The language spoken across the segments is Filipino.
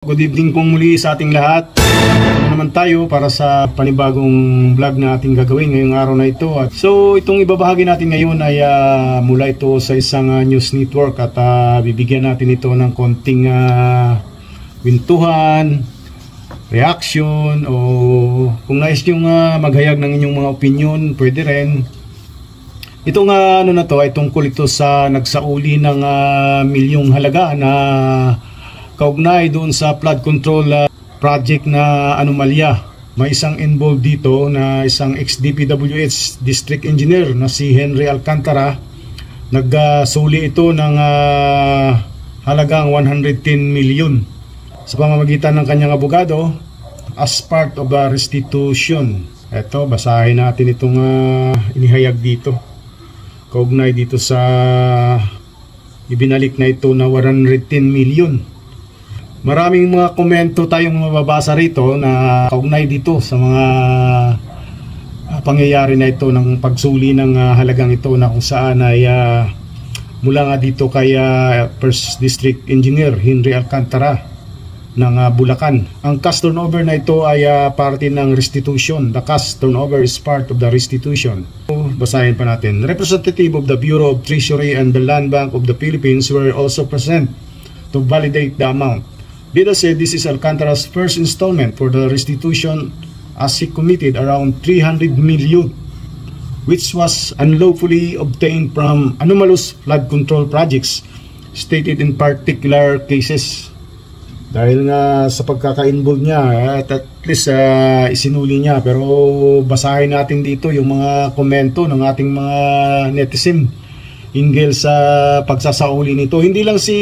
Good evening po muli sa ating lahat. Naman tayo para sa panibagong vlog na ating gagawin ngayong araw na ito. So itong ibabahagi natin ngayon ay mula ito sa isang news network at bibigyan natin ito ng konting kwentuhan, reaction, o kung nais nyo maghayag ng inyong mga opinion, pwede rin. Itong ano na to ay tungkol ito sa nagsauli ng milyong halaga na kaugnay doon sa flood control project na anomalya. May isang involved dito na isang ex-DPWH district engineer na si Henry Alcantara. Nagsuli ito ng halagang 110 million sa pamamagitan ng kanyang abogado as part of the restitution. Ito, basahin natin itong inihayag dito. Kaugnay dito sa ibinalik na ito na 110 million. Maraming mga komento tayong mababasa rito na kaugnay dito sa mga pangyayari na ito ng pagsuli ng halagang ito na kung saan ay mula nga dito kay First District Engineer Henry Alcantara ng Bulacan. Ang cash turnover na ito ay parte ng restitution. The cash turnover is part of the restitution. Basahin pa natin. Representative of the Bureau of Treasury and the Land Bank of the Philippines were also present to validate the amount. Bida said this is Alcantara's first installment for the restitution as he committed around 300 million which was unlawfully obtained from anomalous flood control projects stated in particular cases. Dahil nga sa pagkaka-involve niya at least isinuli niya, pero basahin natin dito yung mga komento ng ating mga netizen hinggil sa pagsasauli nito. Hindi lang si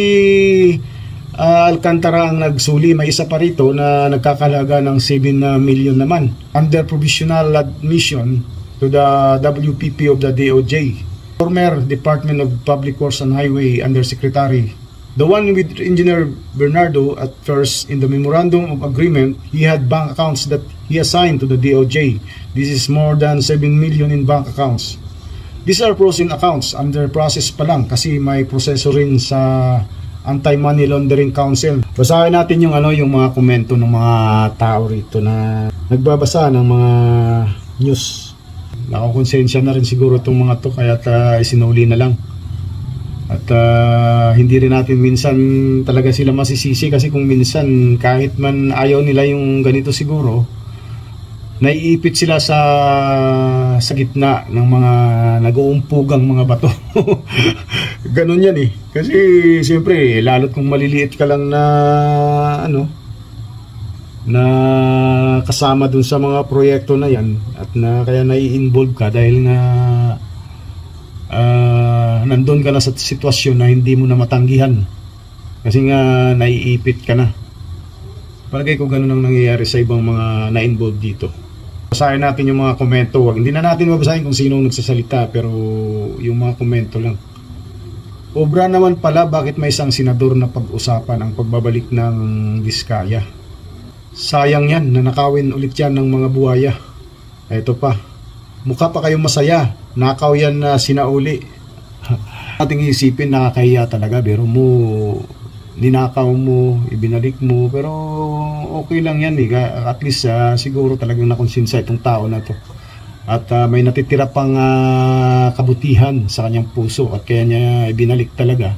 Alcantara ang nagsuli, may isa pa rito na nagkakalaga ng 7 million naman under provisional admission to the WPP of the DOJ. Former Department of Public Works and Highway Undersecretary. The one with Engineer Bernardo at first in the memorandum of agreement, he had bank accounts that he assigned to the DOJ. This is more than 7 million in bank accounts. These are frozen accounts, under process pa lang kasi may proseso rin sa Anti-Money Laundering Council. Basahin natin yung yung mga komento ng mga tao rito na nagbabasa ng mga news. Nakakonsensya na rin siguro itong mga to kaya isinuli na lang. At hindi rin natin minsan talaga sila masisisi kasi kung minsan kahit man ayaw nila yung ganito siguro, naiipit sila sa gitna ng mga nag-uumpugang mga bato. Ganun yan eh. Kasi siyempre lalo't kung maliliit ka lang na na kasama dun sa mga proyekto na yan at na kaya nai-involve ka dahil na nandun ka na sa sitwasyon na hindi mo na matanggihan kasi nga naiipit ka na. Palagay ko ganun ang nangyayari sa ibang mga na-involve dito. Basahin natin yung mga komento. Hindi na natin mabasahin kung sino nagsasalita, pero yung mga komento lang. Obra naman pala, bakit may isang senador na pag-usapan ang pagbabalik ng Diskaya? Sayang yan, nanakawin ulit yan ng mga buhaya. Ito pa, mukha pa kayong masaya, nakaw yan na sinauli. Ating isipin, nakakahiya talaga, pero mo ninakaw mo, ibinalik mo, pero okay lang yan eh. At least siguro talagang nakonsensya itong tao na to. At may natitira pang kabutihan sa kanyang puso at kaya niya ibinalik talaga.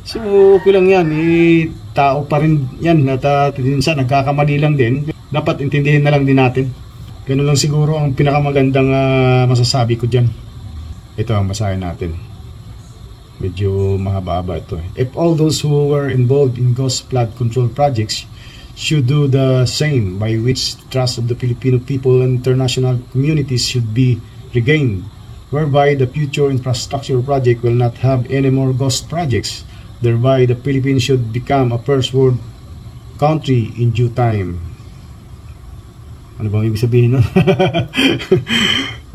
So okay lang yan eh, tao pa rin yan at minsan nagkakamali lang din. Dapat intindihin na lang din natin. Ganun lang siguro ang pinakamagandang masasabi ko dyan. Ito ang basahin natin. Medyo mahaba-haba ito. If all those who were involved in ghost flood control projects should do the same, by which trust of the Filipino people and international communities should be regained, whereby the future infrastructure project will not have any more ghost projects, thereby the Philippines should become a first world country in due time. Ano bang ibig sabihin nun?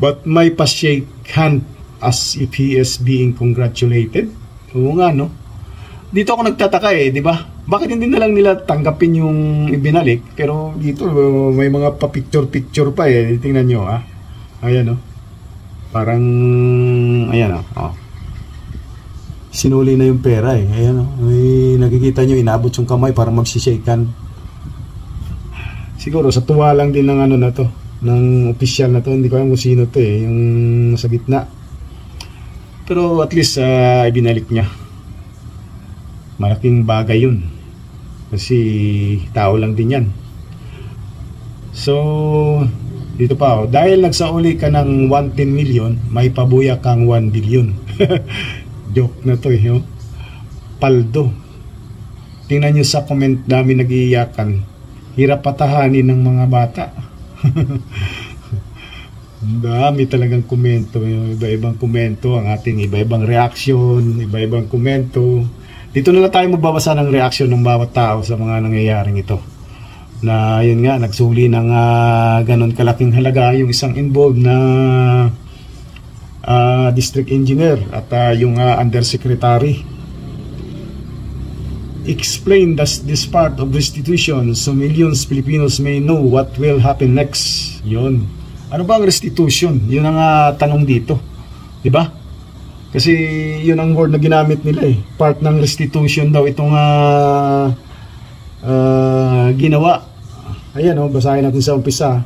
But may pa-shake hand as if he is being congratulated. Oo nga, no? Dito ako nagtataka eh, di ba? Bakit hindi na lang nila tanggapin yung ibinalik? Pero dito may mga pa-picture-picture pa eh. Tingnan nyo, Ayan, no? Parang, ayan, sinuli na yung pera eh. Ayan, may nakikita nyo, inabot yung kamay para magsishakean. siguro sa tuwa lang din ng ano na to, ng official na to. Hindi ko alam kung sino to eh, yung sa gitna. Pero at least ibinalik niya. Malaking bagay yun. Kasi tao lang din yan. So, dito pa dahil nagsauli ka ng 110 million, may pabuya kang 1 billion. Joke na to eh. Paldo. Tingnan nyo sa comment namin nag-iiyakan. Hirap patahanin ng mga bata. Dami talagang komento. Iba-ibang komento. Ang ating iba-ibang reaction. Iba-ibang komento. Dito na lang tayo magbabasa ng reaction ng bawat tao sa mga nangyayaring ito. Na yun nga, nagsuli ng ganon kalaking halaga yung isang involved na district engineer at yung undersecretary. Explain this part of restitution so millions Filipinos may know what will happen next. Yun. Ano ba ang restitution? Yun ang tanong dito. Diba? Kasi yun ang word na ginamit nila eh. Part ng restitution daw itong ginawa. Ayan basahin natin sa umpisa.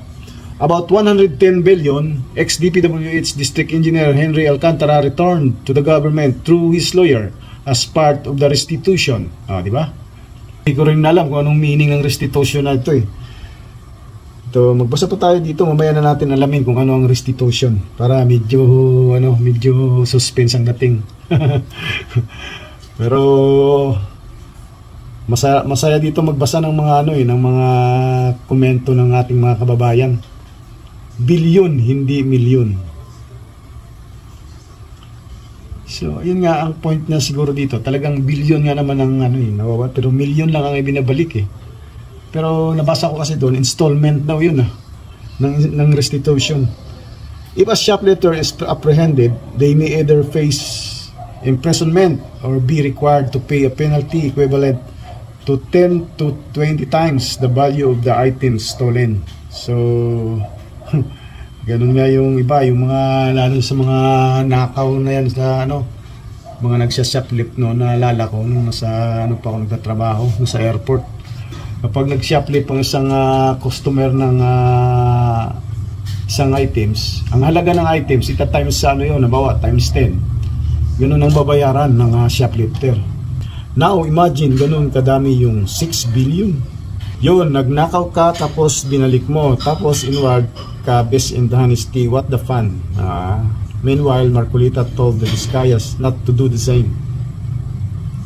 About 110 billion, ex-DPWH District Engineer Henry Alcantara returned to the government through his lawyer as part of the restitution. Di ba? Hindi ko rin alam kung anong meaning ng restitution na ito eh. Ito, magbasa pa tayo dito, mamaya na natin alamin kung ano ang restitution para medyo suspense ang dating. Pero masaya dito magbasa ng mga ng mga komento ng ating mga kababayan. Bilyon, hindi milyon. So, yun nga ang point na siguro dito. Talagang bilyon nga naman ang nawawa, pero milyon lang ang ibinabalik eh. Pero nabasa ko kasi doon, installment daw yun ng restitution. If a shoplifter is apprehended, they may either face imprisonment or be required to pay a penalty equivalent to 10 to 20 times the value of the items stolen. So, ganun nga yung iba, yung mga lalo sa mga nakaw na yan sa mga nagsha-shoplift naalala ko nung nasa pa ako nagtatrabaho sa airport. Kapag nag-shoplift ang isang customer ng isang items, ang halaga ng items ita-times sa nabawa times 10. Ganun ang babayaran ng shoplifter. Now imagine ganun kadami yung 6 billion. Yun, nagnakaw ka tapos binalik mo, tapos inward ka based in the honesty, what the fun. Meanwhile, Marcolita told the Vizcayas not to do the same.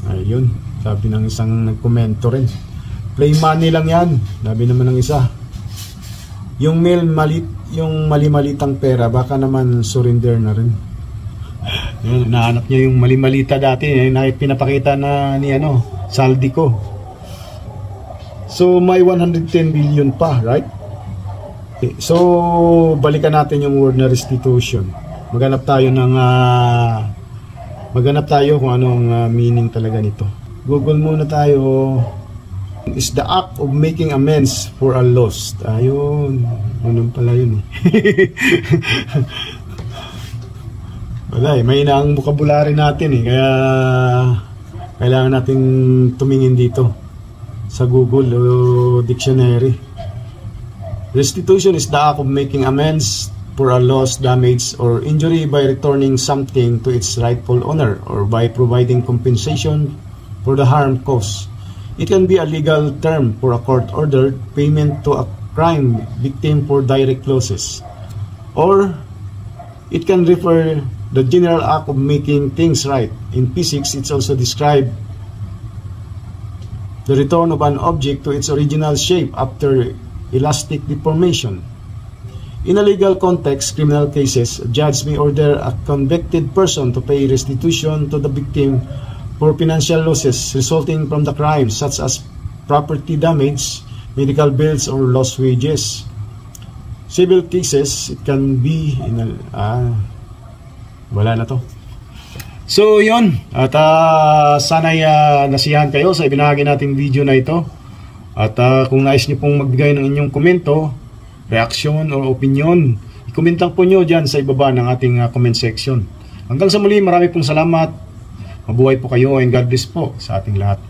Ayun, sabi ng isang nagkomento rin. Play money lang yan, sabi naman ng isa. Yung mali-malitang pera, baka naman surrender na rin. Yun, nahanap niya yung mali-malita dati, na pinapakita na ni saldi ko. So may 110 billion pa, right? Okay, so balikan natin yung word na restitution. Maghanap tayo kung anong meaning talaga nito. Google muna tayo. Is the act of making amends for a loss. Ayun, ganun pala yun eh. Wala eh, may ang vocabulary natin eh, kaya kailangan nating tumingin dito sa Google o dictionary. Restitution is the act of making amends for a loss, damage, or injury by returning something to its rightful owner or by providing compensation for the harm caused. It can be a legal term for a court-ordered payment to a crime victim for direct losses. Or it can refer the general act of making things right. In physics, it's also described the return of an object to its original shape after elastic deformation. In a legal context, criminal cases, a judge may order a convicted person to pay restitution to the victim for financial losses resulting from the crime, such as property damage, medical bills, or lost wages. Civil cases, it can be in wala na to. So yun, at sana'y nasiyahan kayo sa ibinahagi nating video na ito. At kung nais nyo pong magbigay ng inyong komento, reaksyon o opinion, i-comment lang po nyo dyan sa ibaba ng ating comment section. Hanggang sa muli, marami pong salamat. Mabuhay po kayo and God bless po sa ating lahat.